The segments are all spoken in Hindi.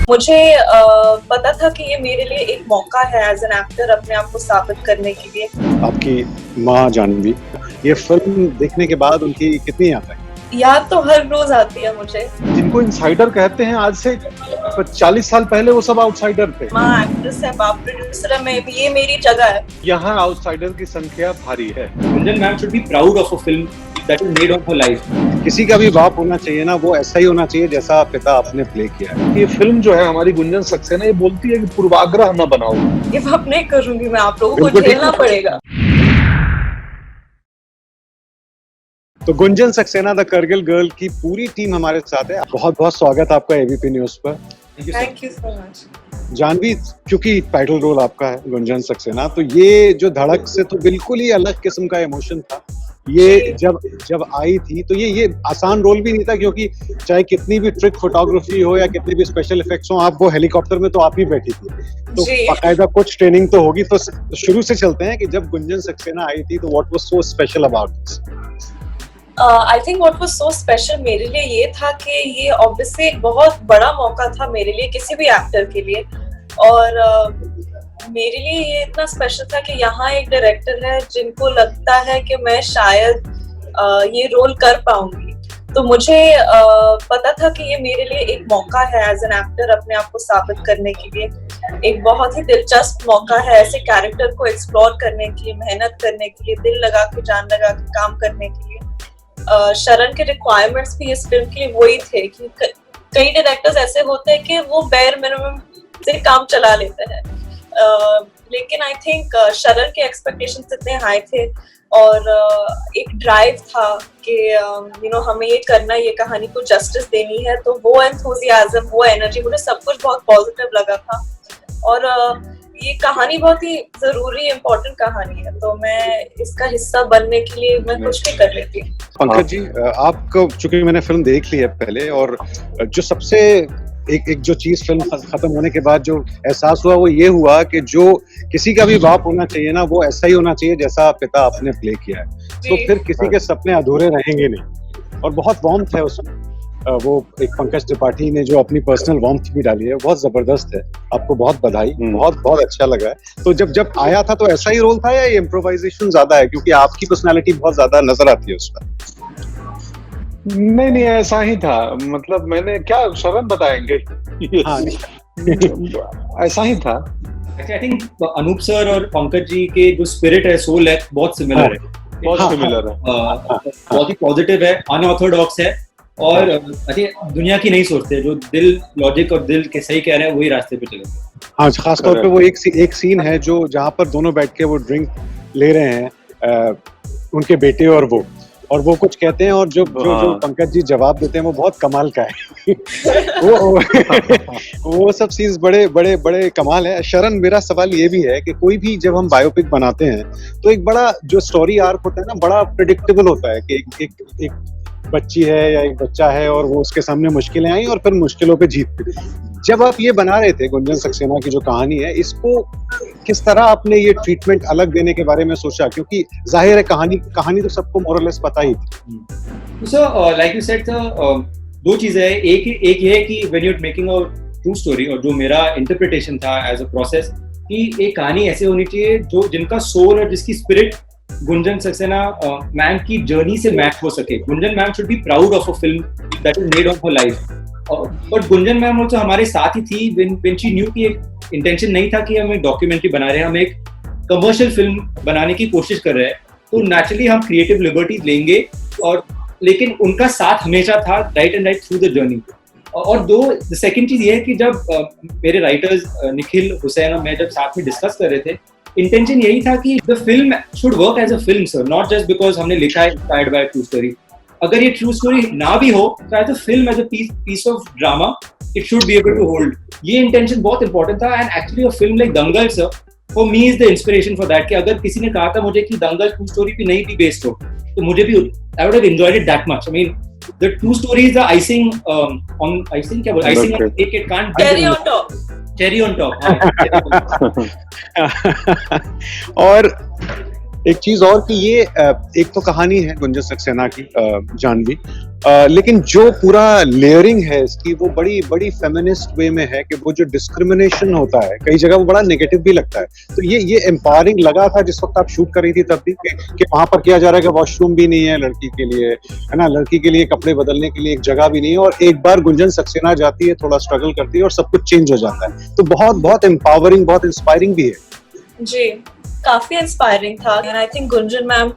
मुझे पता था कि ये मेरे लिए एक मौका है एज एन एक्टर अपने आप को साबित करने के लिए। आपकी माँ जानवी, ये फिल्म देखने के बाद उनकी कितनी याद आई? याद तो हर रोज आती है मुझे। जिनको इनसाइडर कहते हैं, आज से 40 साल पहले वो सब आउटसाइडर थे। माँ एक्ट्रेस है, बाप प्रोड्यूसर है, मैं ये मेरी जगह है। यहाँ आउटसाइडर की संख्या भारी है। Gunjan ma'am should be proud of a film that is made of her life. किसी का भी बाप होना चाहिए ना, वो ऐसा ही होना चाहिए जैसा पिता आपने प्ले किया है। ये फिल्म जो है हमारी गुंजन सक्सेना, ये बोलती है कि पूर्वाग्रह न बनाओ। गिव अप नहीं करूंगी मैं, आप लोगों को बिल्कुल ठीक झेलना पड़ेगा। तो गुंजन सक्सेना द करगिल गर्ल की पूरी टीम हमारे साथ है। बहुत बहुत स्वागत आपका एबीपी न्यूज पर। Thank you so much. Janhvi, क्योंकि टाइटल रोल आपका है गुंजन सक्सेना, तो ये जो धड़क से तो बिल्कुल ही अलग किस्म का इमोशन था। ये जब आई थी तो ये आसान रोल भी नहीं था, क्योंकि चाहे कितनी भी ट्रिक फोटोग्राफी हो या कितने भी स्पेशल इफेक्ट्स हो, आप वो हेलीकॉप्टर में तो आप ही बैठी थी, तो बाकायदा कुछ ट्रेनिंग तो होगी। तो शुरू से चलते हैं कि जब गुंजन सक्सेना आई थी तो what was so special about this? I think what was so special मेरे लिए ये था कि ये ऑब्वियसली एक बहुत बड़ा मौका था मेरे लिए, किसी भी एक्टर के लिए। और मेरे लिए ये इतना स्पेशल था कि यहाँ एक डायरेक्टर है जिनको लगता है कि मैं शायद ये रोल कर पाऊंगी। तो मुझे पता था कि ये मेरे लिए एक मौका है एज एन एक्टर अपने आप को साबित करने के लिए। एक बहुत ही दिलचस्प मौका है ऐसे कैरेक्टर को एक्सप्लोर करने के लिए, मेहनत करने के लिए, दिल लगा के, जान लगा के काम करने के लिए। शरण के रिक्वायरमेंट्स भी इस फिल्म के लिए वही थे कि कई डायरेक्टर्स ऐसे होते हैं कि वो बेयर मिनिमम से काम चला लेते हैं, लेकिन आई थिंक शरण के एक्सपेक्टेशंस इतने हाई थे और एक ड्राइव था कि हमें ये करना, ये कहानी को जस्टिस देनी है। तो वो एंथुसियाज्म, वो एनर्जी, मुझे सब कुछ बहुत पॉजिटिव लगा था। और ये कहानी बहुत ही जरूरी, इम्पोर्टेंट कहानी है, तो मैं इसका हिस्सा बनने के लिए मैं कुछ भी कर लेती। पंकज जी, आपको चूंकि मैंने फिल्म देख ली है पहले, और जो सबसे एक जो चीज फिल्म खत्म होने के बाद जो एहसास हुआ वो ये हुआ कि जो किसी का भी बाप होना चाहिए ना, वो ऐसा ही होना चाहिए जैसा पिता आपने प्ले किया है। तो फिर किसी के सपने अधूरे रहेंगे नहीं। और बहुत वार्मथ है उसमें, वो एक पंकज त्रिपाठी ने जो अपनी पर्सनल वार्मथ भी डाली है, बहुत जबरदस्त है। आपको बहुत बधाई, बहुत बहुत अच्छा लगा है। तो जब आया था तो ऐसा ही रोल था या ये इम्प्रोवाइजेशन ज्यादा है, क्योंकि आपकी पर्सनालिटी बहुत ज्यादा नजर आती है उसमें? नहीं, ऐसा ही था। मतलब मैंने क्या, शरण बताएंगे? हाँ, ऐसा ही था। आई थिंक अनूप सर और पंकज जी के जो स्पिरिट है, सोल है, बहुत सिमिलर है। बहुत सिमिलर है, बहुत ही पॉजिटिव है, अनऑर्थोडॉक्स है और दुनिया की नहीं सोचते। जो दिल, लॉजिक और दिल के सही कह रहे हैं वही रास्ते पे चले। हाँ, खास तौर पे वो एक सीन है जो जहाँ पर दोनों बैठ के वो ड्रिंक ले रहे हैं, उनके बेटे और वो कुछ कहते हैं, और जो पंकज जी जवाब देते हैं वो बहुत कमाल का है। वो सब सीन्स बड़े कमाल है। शरण, मेरा सवाल ये भी है कि कोई भी जब हम बायोपिक बनाते हैं तो एक बड़ा जो स्टोरी आर्क होता है ना, बड़ा प्रेडिक्टेबल होता है कि एक बच्ची है या एक बच्चा है और वो उसके सामने मुश्किलें आई और फिर मुश्किलों पे जीत मिली। जब आप ये बना रहे थे गुंजन सक्सेना की जो कहानी है, इसको किस तरह आपने ये ट्रीटमेंट अलग देने के बारे में सोचा? क्योंकि जाहिर है कहानी तो सबको मोर और लेस पता ही थी। सो लाइक यू सेड, दो चीजें हैं। एक ये है कि when you are making a true story, और जो मेरा इंटरप्रिटेशन था एज अ प्रोसेस, कि एक कहानी ऐसी होनी चाहिए जो जिनका सोल और जिसकी स्पिरिट गुंजन सक्सेना मैम की जर्नी से मैच हो सके। Gunjan ma'am should be proud of a film that is made of her life. But Gunjan ma'am also हमारे साथ ही थी when she knew कि एक इंटेंशन नहीं था कि हम एक डॉक्यूमेंट्री बना रहे हैं, हम एक कमर्शियल फिल्म बनाने की कोशिश कर रहे हैं। तो नेचुरली हम क्रिएटिव लिबर्टीज लेंगे, और लेकिन उनका साथ हमेशा था right and right through the journey. और सेकंड चीज ये है कि जब मेरे राइटर्स निखिल, हुसैन और मैं जब साथ में डिस्कस कर रहे थे, इंटेंशन यही था कि the film should work as a film sir, not just because हमने लिखा है इंस्पायर्ड बाय ट्रू स्टोरी। अगर ये ट्रू स्टोरी ना भी हो तो as a film, as a piece of drama, it should be able to hold. ये इंटेंशन बहुत इंपॉर्टेंट था। And actually a film like Dangal sir, for me is the inspiration for that. कि अगर किसी ने कहा था मुझे कि दंगल ट्रू स्टोरी पे नहीं भी बेस्ड हो, तो मुझे भी, I would have enjoyed it that much. I mean the true story is the icing on icing क्या बोलते हैं, icing on cake, it can't be cherry on top। और एक चीज और कि ये एक तो कहानी है गुंजन सक्सेना की, जानवी, लेकिन जो पूरा लेयरिंग है इसकी वो बड़ी बड़ी फेमिनिस्ट वे में है कि वो जो डिस्क्रिमिनेशन होता है कई जगह वो बड़ा नेगेटिव भी लगता है। तो ये एम्पावरिंग लगा था जिस वक्त आप शूट कर रही थी तब भी कि वहां पर किया जा रहा है कि वॉशरूम भी नहीं है लड़की के लिए, है ना, लड़की के लिए कपड़े बदलने के लिए एक जगह भी नहीं है, और एक बार गुंजन सक्सेना जाती है, थोड़ा स्ट्रगल करती है और सब कुछ चेंज हो जाता है। तो बहुत बहुत एम्पावरिंग, बहुत इंस्पायरिंग भी है। जी, काफी इंस्पायरिंग था। And I think Gunjan ma'am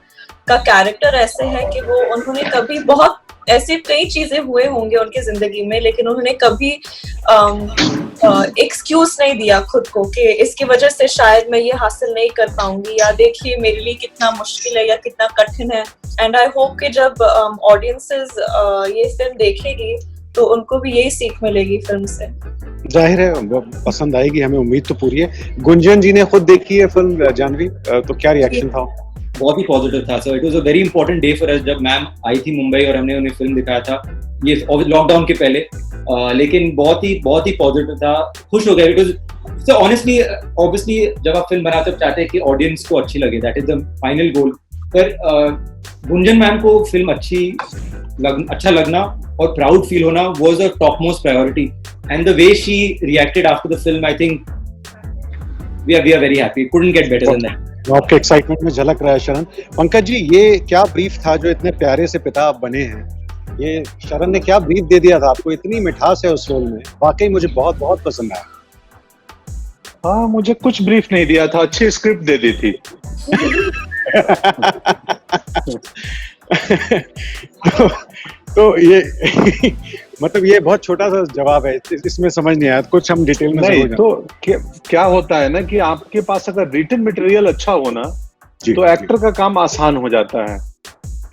का कैरेक्टर ऐसे है कि वो उन्होंने कभी, बहुत ऐसी कई चीजें हुए होंगे उनकी जिंदगी में, लेकिन उन्होंने कभी एक्सक्यूज नहीं दिया खुद को कि इसकी वजह से शायद मैं ये हासिल नहीं कर पाऊंगी, या देखिए मेरे लिए कितना मुश्किल है या कितना कठिन है। एंड आई होप कि जब ऑडियंसेस ये फिल्म देखेगी तो उनको भी यही सीख मिलेगी फिल्म से। जाहिर है वो पसंद आएगी, हमें उम्मीद तो पूरी है। गुंजन जी ने खुद देखी है फिल्म जानवी, तो क्या रिएक्शन था? बहुत ही पॉजिटिव था sir. It was a very important day for us जब मैम आई थी मुंबई और हमने उन्हें फिल्म दिखाया था, ये लॉकडाउन के पहले, लेकिन बहुत ही पॉजिटिव था, खुश हो गया। बिकॉज सो ऑनेस्टली ऑब्वियसली जब आप फिल्म बनाते हो चाहते हैं कि ऑडियंस को अच्छी लगे, that is the final goal. पर गुंजन मैम को फिल्म अच्छा लगना और प्राउड फील होना was the top most priority, and the way she reacted after the film, I think we are very happy, couldn't get better than that. आपके एक्साइटमेंट में झलक रहा है शरण। पंकज जी, ये क्या ब्रीफ था जो इतने प्यारे से पिता आप बने हैं? ये शरण ने क्या ब्रीफ दे दिया था आपको? इतनी मिठास है उस रोल में, वाकई मुझे बहुत बहुत पसंद आया। हाँ, मुझे कुछ ब्रीफ नहीं दिया था, अच्छी स्क्रिप्ट दे दी थी। तो ये मतलब ये बहुत छोटा सा जवाब है, इसमें समझ नहीं आया, कुछ हम डिटेल में नहीं तो क्या होता है ना कि आपके पास अगर रिटन मटेरियल अच्छा हो ना तो एक्टर का काम आसान हो जाता है,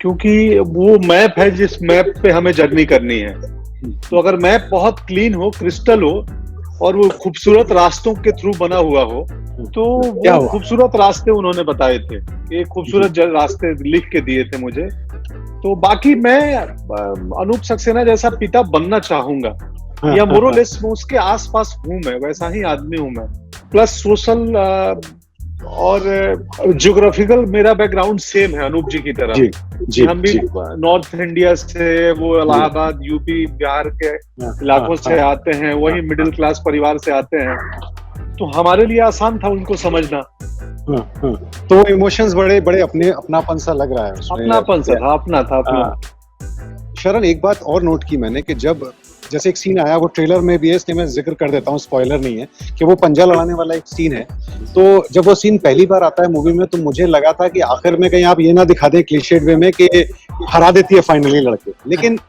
क्योंकि वो मैप है जिस मैप पे हमें जर्नी करनी है। तो अगर मैप बहुत क्लीन हो, क्रिस्टल हो और वो खूबसूरत रास्तों के थ्रू बना हुआ हो, तो वो खूबसूरत रास्ते उन्होंने बताए थे, एक खूबसूरत रास्ते लिख के दिए थे मुझे। तो बाकी मैं अनूप सक्सेना जैसा पिता बनना चाहूंगा, या मोरलेस उसके आसपास हूं, मैं वैसा ही आदमी हूं मैं। प्लस सोशल और ज्योग्राफिकल मेरा बैकग्राउंड सेम है अनूप जी की तरह। जी, हम भी नॉर्थ इंडिया से, वो इलाहाबाद, यूपी, बिहार के इलाकों से आते हैं, वही मिडिल क्लास परिवार से आते हैं, तो हमारे लिए आसान था उनको समझना। तो इमोशंस बड़े बड़े अपनापन सा लग रहा है उसमें। अपनापन सा था, अपना। शरण, एक बात और नोट की मैंने कि जब जैसे एक सीन आया, वो ट्रेलर में भी है, इसलिए मैं जिक्र कर देता हूँ, स्पॉइलर नहीं है, कि वो पंजा लड़ाने वाला एक सीन है। तो जब वो सीन पहली बार आता है मूवी में तो मुझे लगा था कि आखिर में कहीं आप ये ना दिखा दें क्लीशेड वे में कि हरा देती है फाइनली लड़के, लेकिन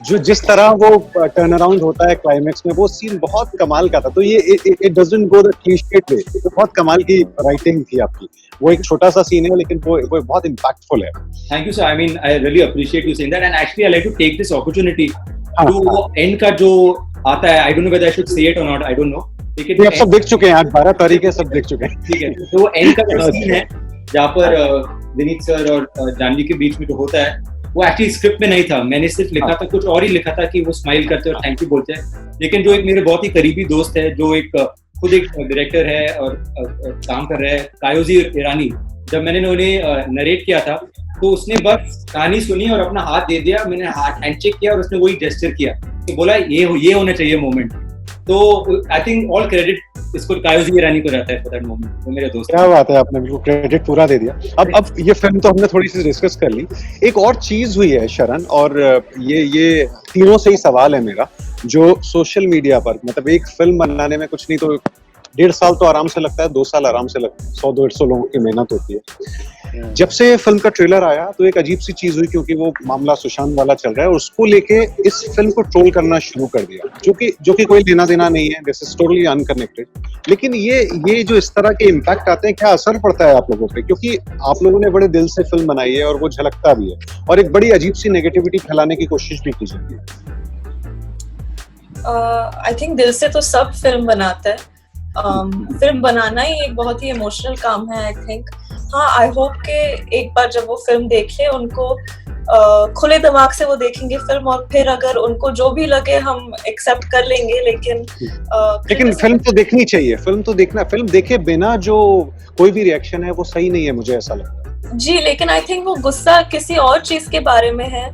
जो जिस तरह वो टर्न अराउंड होता है क्लाइमेक्स में, वो सीन बहुत कमाल का था। तो ये it doesn't go the cliched way, तो बहुत कमाल की राइटिंग थी आपकी। वो एक छोटा सा सीन है लेकिन वो बहुत इम्पैक्टफुल है। Thank you sir, I mean I really appreciate you saying that, and actually I like to take this opportunity to end का जो आता है, I don't know whether I should say it or not, I don't know, लेकिन आप सब देख चुके हैं, आज 12 तारीख है, सब देख चुके हैं। ठीक है, तो एंड का जो सीन है जहाँ पर विनीत सर और जानवी के बीच में जो होता है, वो एक्चुअली स्क्रिप्ट में नहीं था, मैंने सिर्फ लिखा था, कुछ और ही लिखा था कि वो स्माइल करते हैं और थैंक यू बोलते हैं। लेकिन जो एक मेरे बहुत ही करीबी दोस्त है, जो एक खुद एक डायरेक्टर है और काम कर रहा है, कायोजी ईरानी, जब मैंने उन्हें नरेट किया था तो उसने बस कहानी सुनी और अपना हाथ दे दिया, मैंने हाथ हैंडशेक किया और उसने वही जेस्चर किया, तो बोला ये होना चाहिए मोमेंट। तो आई थिंक ऑल क्रेडिट इसको कायोजी ईरानी को रहता है फॉर दैट मोमेंट, वो मेरे दोस्त। क्या बात है, आपने बिल्कुल क्रेडिट पूरा दे दिया। अब ये फिल्म तो हमने थोड़ी सी डिस्कस कर ली, एक और चीज हुई है शरण, और ये तीनों से ही सवाल है मेरा, जो सोशल मीडिया पर, मतलब एक फिल्म बनाने में कुछ नहीं तो 1.5 साल तो आराम से लगता है, 2 साल आराम से लगता है, 100-150 लोगों की मेहनत होती है। जब से फिल्म का ट्रेलर आया तो एक अजीब सी चीज हुई, क्योंकि वो मामला सुशांत वाला चल रहा है, उसको लेके इस फिल्म को ट्रोल करना शुरू कर दिया, जो कि कोई लेना देना नहीं है, दिस इज टोटली अनकनेक्टेड। लेकिन ये जो इस तरह के इम्पैक्ट आते हैं, क्या असर पड़ता है आप लोगों पे? क्योंकि आप लोगों ने बड़े दिल से फिल्म बनाई है और वो झलकता भी है, और एक बड़ी अजीब सी नेगेटिविटी फैलाने की कोशिश भी की जाती है। आई थिंक दिल से तो सब फिल्म बनाते हैं। फिल्म बनाना ही एक बहुत ही इमोशनल काम है, आई थिंक। हाँ, आई होप कि एक बार जब वो फिल्म देख ले, उनको खुले दिमाग से वो देखेंगे फिल्म, और फिर अगर उनको जो भी लगे हम एक्सेप्ट कर लेंगे, लेकिन फिल्म तो देखनी चाहिए, फिल्म देखे बिना जो कोई भी रिएक्शन है वो सही नहीं है, मुझे ऐसा लगता है। जी, लेकिन आई थिंक वो गुस्सा किसी और चीज के बारे में है।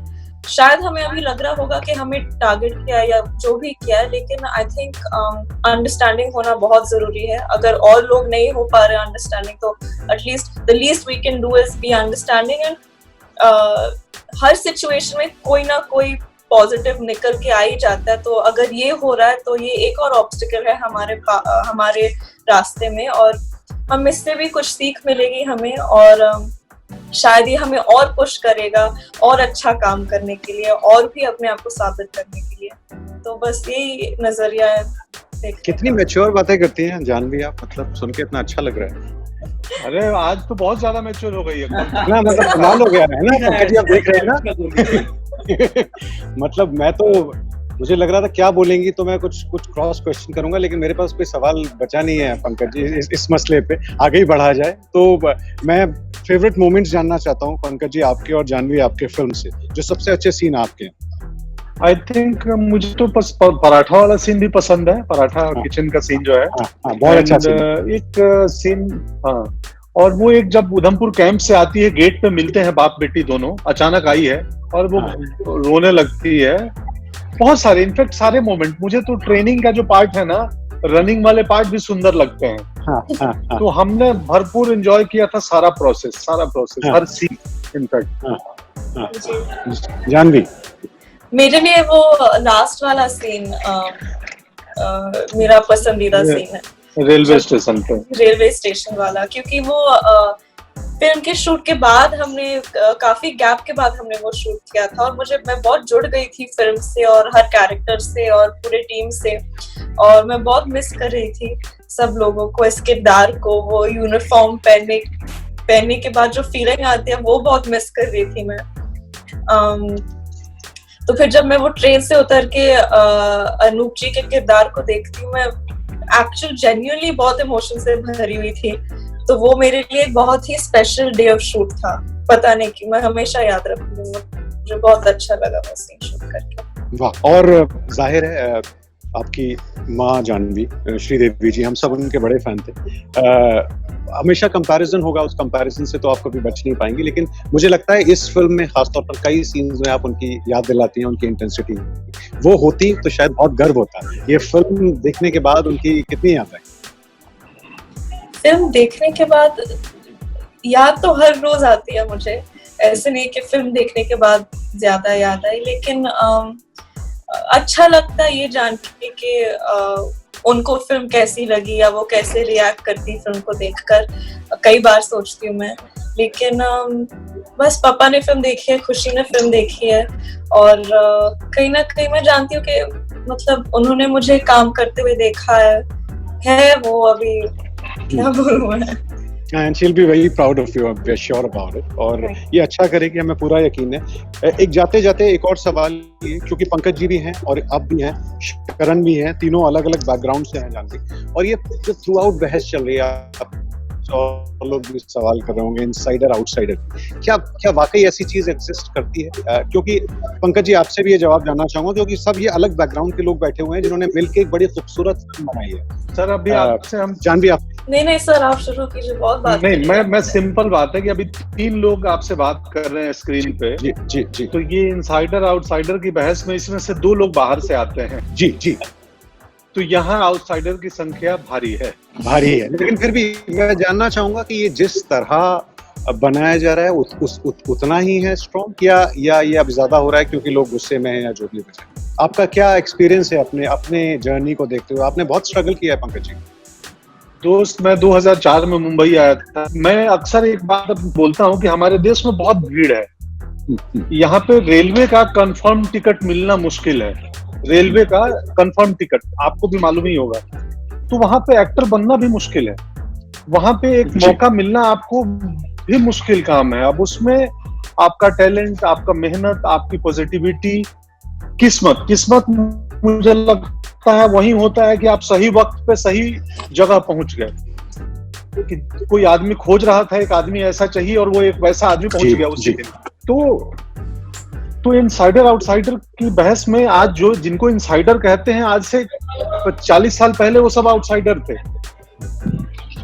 शायद हमें अभी लग रहा होगा कि हमें टारगेट किया या जो भी किया है, लेकिन आई थिंक अंडरस्टैंडिंग होना बहुत जरूरी है। अगर और लोग नहीं हो पा रहे अंडरस्टैंडिंग, तो at least the least we can do is be understanding, and हर सिचुएशन में कोई ना कोई पॉजिटिव निकल के आ ही जाता है। तो अगर ये हो रहा है तो ये एक और ऑब्स्टिकल है हमारे रास्ते में, और हम इससे भी कुछ सीख मिलेगी हमें, और शायद ये हमें और पुश करेगा और अच्छा काम करने के लिए, और भी अपने आप को साबित करने के लिए। तो बस यही नजरिया है। कितनी मैच्योर बातें करती हैं जानवी आप, मतलब सुन के इतना अच्छा लग रहा है। अरे आज तो बहुत ज्यादा मैच्योर हो गई है ना, मतलब कमाल हो गया है ना पंकज जी, आप देख रहे हैं ना। मतलब मैं तो, मुझे लग रहा था क्या बोलेंगी, तो मैं कुछ क्रॉस क्वेश्चन करूंगा, लेकिन मेरे पास कोई सवाल बचा नहीं है पंकज जी इस मसले पे। आगे ही बढ़ा जाए तो मैं फेवरेट मोमेंट्स जानना चाहता हूँ पंकज जी आपके और जानवी आपके फिल्म से, जो सबसे अच्छे सीन आपके। आई थिंक मुझे तो पराठा वाला सीन भी पसंद है, पराठा किचन का सीन जो है। बहुत अच्छा सीन। एक सीन, हाँ, और वो एक जब उधमपुर कैंप से आती है, गेट पे मिलते हैं बाप बेटी दोनों, अचानक आई है और वो रोने लगती है। बहुत सारे, इनफैक्ट सारे मोमेंट, मुझे तो ट्रेनिंग का जो पार्ट है ना, रनिंग वाले पार्ट भी सुंदर लगते हैं। तो हमने भरपूर एंजॉय किया था सारा प्रोसेस, हर सीन इनफैक्ट। जानवी, मेरे लिए वो लास्ट वाला सीन मेरा पसंदीदा सीन है, रेलवे स्टेशन वाला, क्योंकि वो फिल्म के शूट के बाद हमने काफी गैप के बाद हमने वो शूट किया था, और मैं बहुत जुड़ गई थी फिल्म से और हर कैरेक्टर से और पूरे टीम से, और मैं बहुत मिस कर रही थी सब लोगों को, इस किरदार को। वो यूनिफॉर्म पहनने के बाद जो फीलिंग आती है वो बहुत मिस कर रही थी मैं। तो फिर जब मैं वो ट्रेन से उतर के अनूप जी के किरदार को देखती हूँ, मैं एक्चुअली जेन्युइनली बहुत इमोशन से भरी हुई थी। तो वो मेरे लिए बहुत ही स्पेशल डे ऑफ शूट था, पता नहीं कि मैं हमेशा याद रखूंगी। मुझे बहुत अच्छा लगा वो सीन शूट करके। वाह। और जाहिर है आपकी माँ जानवी, श्रीदेवी जी, हम सब उनके बड़े फैन थे। हमेशा कंपैरिजन होगा, उस कंपैरिजन से तो आप कभी बच नहीं पाएंगी, लेकिन मुझे लगता है इस फिल्म में खासतौर पर कई सीन्स में आप उनकी याद दिलाती हैं, उनकी इंटेंसिटी वो होती तो शायद बहुत गर्व होता। ये फिल्म देखने के बाद उनकी कितनी याद आई? फिल्म देखने के बाद याद तो हर रोज आती है मुझे, ऐसे नहीं कि फिल्म देखने के बाद ज्यादा याद आई, लेकिन अच्छा लगता है ये जान के कि उनको फिल्म कैसी लगी या वो कैसे रिएक्ट करती फिल्म को देखकर। कई बार सोचती हूँ मैं, लेकिन बस पापा ने फिल्म देखी है, खुशी ने फिल्म देखी है, और कहीं ना कहीं मैं जानती हूँ कि मतलब उन्होंने मुझे काम करते हुए देखा है वो अभी क्या बोलूं मैं। And she'll be very proud of you, I'm sure about it. और ये अच्छा करेगी, हमें पूरा यकीन है। एक जाते जाते एक और सवाल ये, क्योंकि पंकज जी भी हैं और आप भी हैं, करण भी हैं, तीनों अलग अलग बैकग्राउंड से हैं जानवी, और ये जो थ्रू आउट बहस चल रही है, आप लोग भी सवाल कर रहे होंगे इनसाइडर आउटसाइडर, क्या वाकई ऐसी चीज एग्जिस्ट करती है? क्योंकि पंकज जी आपसे भी ये जवाब जानना चाहूंगा, क्योंकि सब ये अलग बैकग्राउंड के लोग बैठे हुए हैं जिन्होंने मिलकर एक बड़ी खूबसूरत फिल्म बनाई है। सर अभी आपसे हम जानवी, आप नहीं सर, आप शुरू कीजिए, बहुत बात नहीं, मैं सिंपल बात है कि अभी 3 लोग आपसे बात कर रहे हैं स्क्रीन पे। जी। तो ये इनसाइडर आउटसाइडर की बहस में इसमें से 2 लोग बाहर से आते हैं। जी। तो यहाँ आउटसाइडर की संख्या भारी है, लेकिन फिर भी मैं जानना चाहूंगा कि ये जिस तरह बनाया जा रहा है उतना ही है स्ट्रॉन्ग, या ये अब ज्यादा हो रहा है क्योंकि लोग गुस्से में हैं या जो भी वजह? आपका क्या एक्सपीरियंस है अपने जर्नी को देखते हुए? आपने बहुत स्ट्रगल किया है पंकज जी। दोस्त, मैं 2004 में मुंबई आया था। मैं अक्सर एक बात बोलता हूँ कि हमारे देश में बहुत भीड़ है। यहाँ पे रेलवे का कंफर्म टिकट मिलना मुश्किल है। रेलवे का कंफर्म टिकट आपको भी मालूम ही होगा। तो वहां पे एक्टर बनना भी मुश्किल है, वहां पे एक मौका मिलना आपको भी मुश्किल काम है। अब उसमें आपका टैलेंट, आपका मेहनत, आपकी पॉजिटिविटी, किस्मत मुझे लगता है वही होता है कि आप सही वक्त पे सही जगह पहुंच गए। कि कोई आदमी खोज रहा था, एक आदमी ऐसा चाहिए, और वो एक वैसा आदमी पहुंच गया उसी दिन। तो इनसाइडर आउटसाइडर की बहस में आज जो जिनको इनसाइडर कहते हैं, आज से 40 साल पहले वो सब आउटसाइडर थे।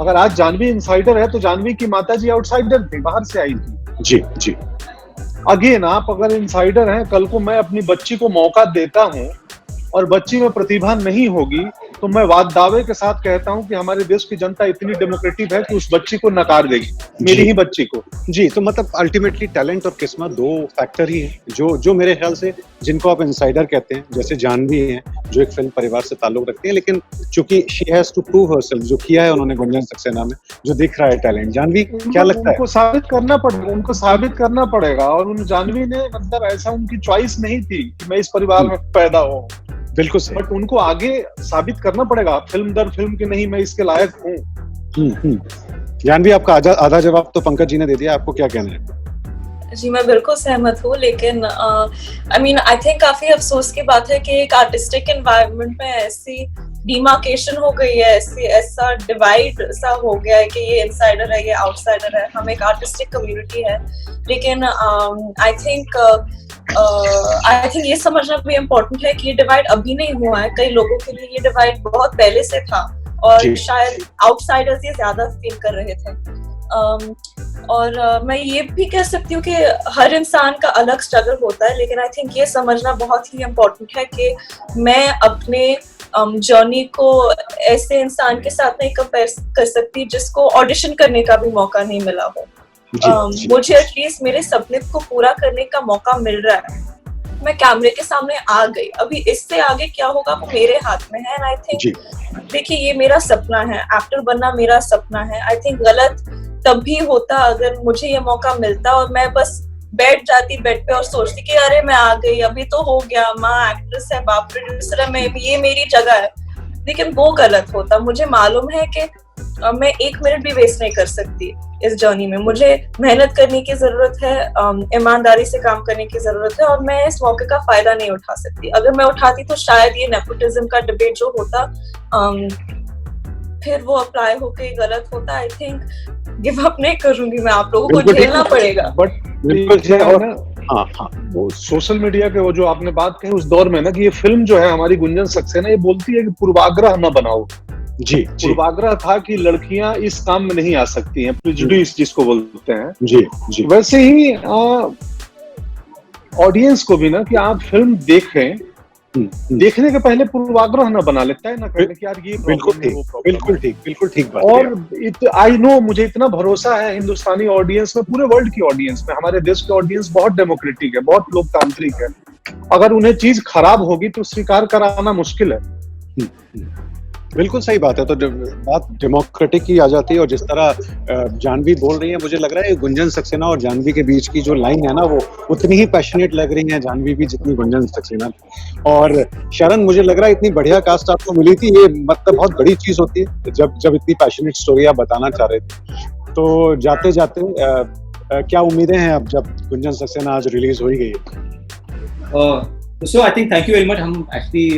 अगर आज जानवी इनसाइडर है तो जानवी की माताजी आउटसाइडर थी, बाहर से आई थी। जी जी। अगेन आप अगर इनसाइडर हैं, कल को मैं अपनी बच्ची को मौका देता हूं और बच्ची में प्रतिभा नहीं होगी तो मैं दावे के साथ कहता हूं कि हमारे देश की जनता इतनी डेमोक्रेटिक है कि उस बच्ची को नकार देगी, मेरी ही बच्ची को। जी, तो मतलब अल्टीमेटली टैलेंट और किस्मत दो फैक्टर ही हैं जो मेरे ख्याल से जिनको आप इनसाइडर कहते हैं, जैसे जानवी हैं जो एक फिल्म परिवार से ताल्लुक रखती है, लेकिन चूंकि she has to prove herself, जो किया है उन्होंने गुंजन सक्सेना में, जो दिख रहा है टैलेंट। जानवी क्या लगता है? उनको साबित करना पड़ेगा और उन जानवी ने मतलब ऐसा उनकी चॉइस नहीं थी कि मैं इस परिवार में पैदा हूँ, बिल्कुल सही, बट उनको आगे साबित करना पड़ेगा फिल्म दर फिल्म की, नहीं मैं इसके लायक हूँ। जानवी, आपका आधा जवाब तो पंकज जी ने दे दिया, आपको क्या कहना है? जी, मैं बिल्कुल सहमत हूँ, लेकिन आई थिंक काफी अफसोस की बात है कि एक आर्टिस्टिक एनवायरनमेंट में ऐसी डिमार्केशन हो गई है, ऐसा डिवाइड सा हो गया है कि ये इनसाइडर है, ये आउटसाइडर है। हम एक आर्टिस्टिक कम्युनिटी है, लेकिन आई थिंक ये समझना भी इम्पोर्टेंट है कि ये डिवाइड अभी नहीं हुआ है। कई लोगों के लिए ये डिवाइड बहुत पहले से था और शायद आउटसाइडर्स ये ज्यादा फील कर रहे थे। और मैं ये भी कह सकती हूँ कि हर इंसान का अलग स्ट्रगल होता है, लेकिन आई थिंक ये समझना बहुत ही इम्पोर्टेंट है कि मैं अपने जर्नी को ऐसे इंसान के साथ नहीं कंपेयर कर सकती जिसको ऑडिशन करने का भी मौका नहीं मिला हो। मुझे एटलीस्ट मेरे सपने को पूरा करने का मौका मिल रहा है, मैं कैमरे के सामने आ गई। अभी इससे आगे क्या होगा वो मेरे हाथ में है। एंड आई थिंक देखिए, ये मेरा सपना है, एक्टर बनना मेरा सपना है। आई थिंक गलत तब भी होता अगर मुझे ये मौका मिलता और मैं बस बैठ जाती बेड पे और सोचती कि अरे मैं आ गई, अभी तो हो गया, माँ एक्ट्रेस है, बाप प्रोड्यूसर है, मैं ये मेरी जगह है। लेकिन वो गलत होता। मुझे मालूम है कि मैं एक मिनट भी वेस्ट नहीं कर सकती इस जर्नी में। मुझे मेहनत करने की जरूरत है, ईमानदारी से काम करने की जरूरत है, और मैं इस मौके का फायदा नहीं उठा सकती। अगर मैं उठाती तो शायद ये नेपोटिज्म का डिबेट जो होता फिर वो अप्लाई होके गलत होता। आई थिंक गिव अप नहीं करूंगी मैं, आप लोगों को झेलना पड़ेगा। बट वो सोशल मीडिया के वो जो आपने बात कही उस दौर में ना, कि ये फिल्म जो है हमारी गुंजन सक्सेना ये बोलती है कि पूर्वाग्रह न बनाओ। जी, पूर्वाग्रह था कि लड़कियां इस काम में नहीं आ सकती हैं, प्रेजुडिस जिसको बोलते हैं। जी। वैसे ही ऑडियंस को भी ना, कि आप फिल्म देखें, देखने के पहले पूर्वाग्रह न बना लेता है ना, कहने कि यार ये बिल्कुल ठीक बात। और आई नो, मुझे इतना भरोसा है हिंदुस्तानी ऑडियंस में, पूरे वर्ल्ड की ऑडियंस में, हमारे देश की ऑडियंस बहुत डेमोक्रेटिक है, बहुत लोकतांत्रिक है। अगर उन्हें चीज खराब होगी तो स्वीकार कराना मुश्किल है। बिल्कुल सही बात है। तो बात डेमोक्रेटिक की आ जाती है, और जिस तरह जानवी बोल रही है, मुझे लग रहा है गुंजन सक्सेना और जानवी के बीच की जो लाइन है ना, वो उतनी ही पैशनेट लग रही है जानवी भी जितनी गुंजन सक्सेना। और शरण, मुझे लग रहा है इतनी बढ़िया कास्ट आपको मिली थी, ये मतलब बहुत बड़ी चीज होती है जब इतनी पैशनेट स्टोरी आप बताना चाह रहे थे। तो जाते जाते क्या उम्मीदें हैं अब जब गुंजन सक्सेना आज रिलीज हो ही गई है? So I think thank you very much. हम एक्चुअली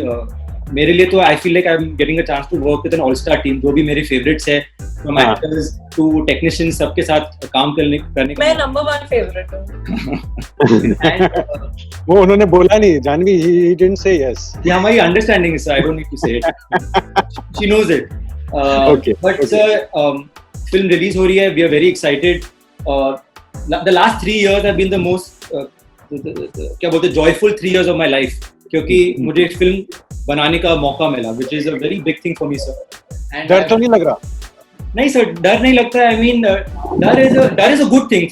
मेरे लिए तो I feel like I am getting a chance to work with an all star team, जो भी मेरे फेवरेट्स है, फ्रॉम एक्टर्स टू टेक्नीशियंस, सबके साथ काम करने मैं नंबर 1 फेवरेट हूं। वो उन्होंने बोला नहीं, Janhvi, he didn't say yes. ये हमारी अंडरस्टैंडिंग है, so I don't need to say it, she knows it. But sir, film release हो रही है, we are very excited. The last 3 years have been the most क्या बोलते हैं, joyful 3 years of my life, क्योंकि मुझे एक फिल्म बनाने का मौका मिला, which is a very big thing for me, sir. And डर तो नहीं लग रहा? नहीं सर, डर नहीं लगता है। I mean, डर is a good thing.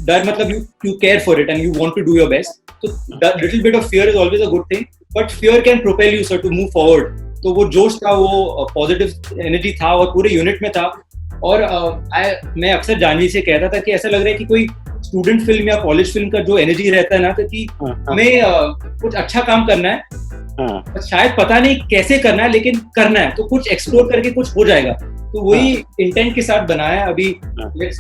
डर मतलब you care for it and you want to do your best. So that little bit of fear is always a good thing, but fear can propel you, sir, to move forward. तो वो जोश था, वो पॉजिटिव एनर्जी था और पूरे यूनिट में था। और मैं अक्सर जानवी से कहता था कि ऐसा लग रहा है कि कोई स्टूडेंट फिल्म या कॉलेज फिल्म का जो एनर्जी रहता है ना, तो कि हमें कुछ अच्छा काम करना है, शायद पता नहीं कैसे करना है, लेकिन करना है, तो कुछ एक्सप्लोर करके कुछ हो जाएगा। तो वही इंटेंट के साथ बनाया है अभी।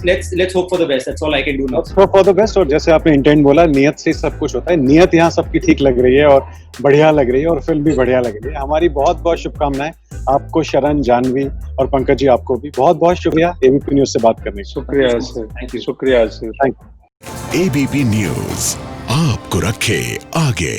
Let's hope for the best, that's all I can do now. Let's hope for the best. और जैसे आपने इंटेंट बोला, नियत से सब कुछ होता है। नियत यहाँ सबकी ठीक लग रही है और बढ़िया लग रही है, और फिल्म भी बढ़िया लग रही है। हमारी बहुत बहुत शुभकामनाएं आपको, शरण, जानवी और पंकज जी, आपको भी बहुत बहुत शुक्रिया एबीपी न्यूज से बात करने के लिए। शुक्रिया सर, थैंक यू। शुक्रिया sir, thank you. ABP news आपको रखे आगे।